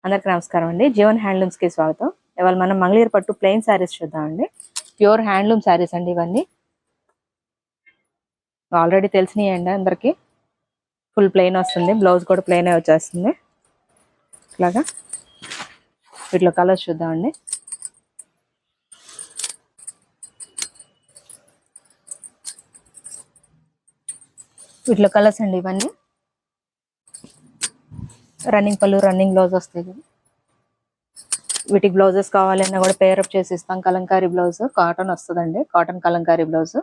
అందరికి నమస్కారం అండి. జీవన్ హ్యాండ్లూమ్స్ కి స్వాగతం. ఇవాళ మనం మంగళగిరి పట్టు ప్లెయిన్ శారీస్ చూద్దామండి. ప్యూర్ హ్యాండ్లూమ్ శారీస్ అండి ఇవన్నీ. ఆల్రెడీ తెలిసినాయండి అందరికి. ఫుల్ ప్లెయిన్ వస్తుంది, బ్లౌజ్ కూడా ప్లెయిన్ వచ్చేస్తుంది. ఇట్లాగా వీటిలో కలర్స్ చూద్దామండి. వీటిలో కలర్స్ అండి ఇవన్నీ. రన్నింగ్ పళ్ళు, రన్నింగ్ బ్లౌజ్ వస్తాయి. వీటికి బ్లౌజెస్ కావాలన్నా కూడా పేరప్ చేసి ఇస్తాం. కలంకారీ బ్లౌజ్ కాటన్ వస్తుందండి, cotton Kalamkari blouse.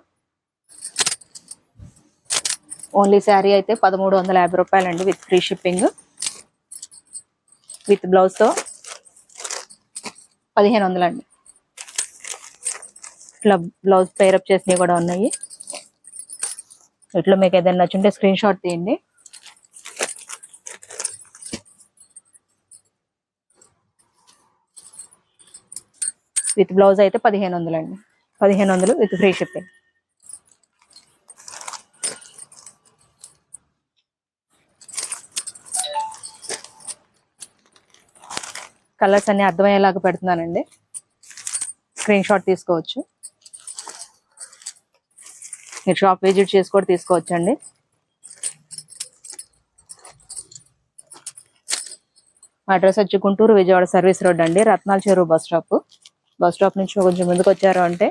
Only sari అయితే 1350 రూపాయలండి విత్ ఫ్రీ షిప్పింగ్. విత్ బ్లౌజ్తో 1500 అండి. ఇట్లా బ్లౌజ్ పేరప్ చేసినవి కూడా ఉన్నాయి. ఇట్లా మీకు ఏదైనా నచ్చుంటే స్క్రీన్ షాట్ తీయండి. విత్ బ్లౌజ్ అయితే 1500 అండి. 1500 విత్ ఫ్రీ షిప్పింగ్. కలర్స్ అన్ని అర్థమయ్యేలాగా పెడుతున్నానండి, స్క్రీన్ షాట్ తీసుకోవచ్చు. మీరు షాప్ విజిట్ చేసి కూడా తీసుకోవచ్చు అండి. అడ్రస్ వచ్చి గుంటూరు విజయవాడ సర్వీస్ రోడ్ అండి, రత్నాల చెరువు బస్ స్టాప్. బస్ స్టాప్ నుంచి కొంచెం ముందుకు వచ్చారు అంటే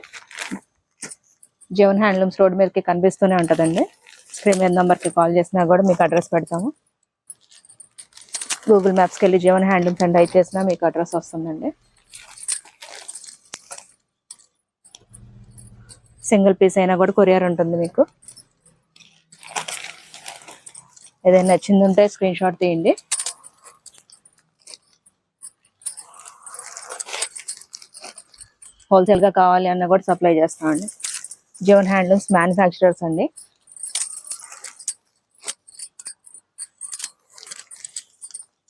జీవన్ హ్యాండ్లూమ్స్ రోడ్ మీదకి కనిపిస్తూనే ఉంటుందండి. స్క్రీన్ మీద నెంబర్కి కాల్ చేసినా కూడా మీకు అడ్రస్ పెడతాము. గూగుల్ మ్యాప్స్కి వెళ్ళి జీవన్ హ్యాండ్లూమ్స్ అని టైప్ చేసినా మీకు అడ్రస్ వస్తుందండి. సింగిల్ పీస్ అయినా కూడా కొరియర్ ఉంటుంది మీకు. ఏదైనా నచ్చింది ఉంటే స్క్రీన్ షాట్ తీయండి. హోల్సేల్గా కావాలి అన్న కూడా సప్లై చేస్తామండి. జీవన్ హ్యాండ్లూమ్స్ మ్యానుఫ్యాక్చరర్స్ అండి.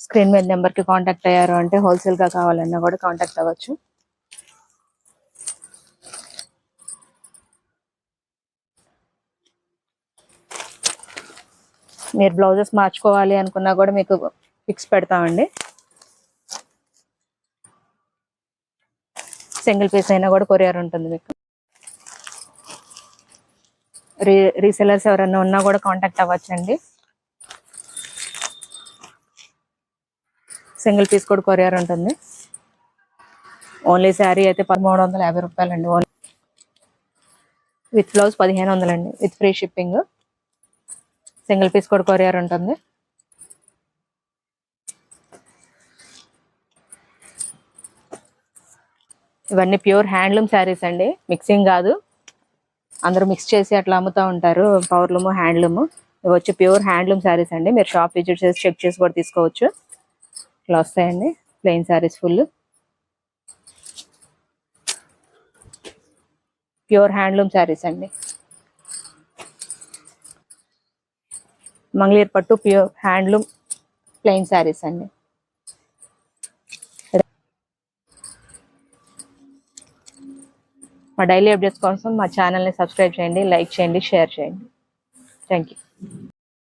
స్క్రీన్ మీద నెంబర్కి కాంటాక్ట్ అయ్యారు అంటే హోల్సేల్గా కావాలన్నా కూడా కాంటాక్ట్ అవ్వచ్చు. మీరు బ్లౌజెస్ మార్చుకోవాలి అనుకున్నా కూడా మీకు ఫిక్స్ పెడతామండి. సింగిల్ పీస్ అయినా కూడా కొరియర్ ఉంటుంది మీకు. రీసెలర్స్ ఎవరైనా ఉన్నా కూడా కాంటాక్ట్ అవ్వచ్చండి. సింగిల్ పీస్ కూడా కొరియర్ ఉంటుంది. ఓన్లీ శారీ అయితే 1350 రూపాయలండి. ఓన్లీ విత్ బ్లౌజ్ 1500 అండి with free shipping. Single piece కూడా కొరియర్ ఉంటుంది. ఇవన్నీ ప్యూర్ హ్యాండ్లూమ్ శారీస్ అండి, మిక్సింగ్ కాదు. అందరూ మిక్స్ చేసి అట్లా అమ్ముతూ ఉంటారు, పవర్లూమ్ హ్యాండ్లూమ్. ఇవి వచ్చి ప్యూర్ హ్యాండ్లూమ్ శారీస్ అండి. మీరు షాప్ విజిట్ చేసి చెక్ చేసి కూడా తీసుకోవచ్చు. ఇట్లా వస్తాయండి plain saris, full pure handloom saris అండి. మంగళగిరి పట్టు ప్యూర్ హ్యాండ్లూమ్ ప్లెయిన్ శారీస్ అండి. మా డైలీ అప్డేట్స్ కోసం మా ఛానల్ని సబ్స్క్రైబ్ చేయండి, లైక్ చేయండి, షేర్ చేయండి. Thank you.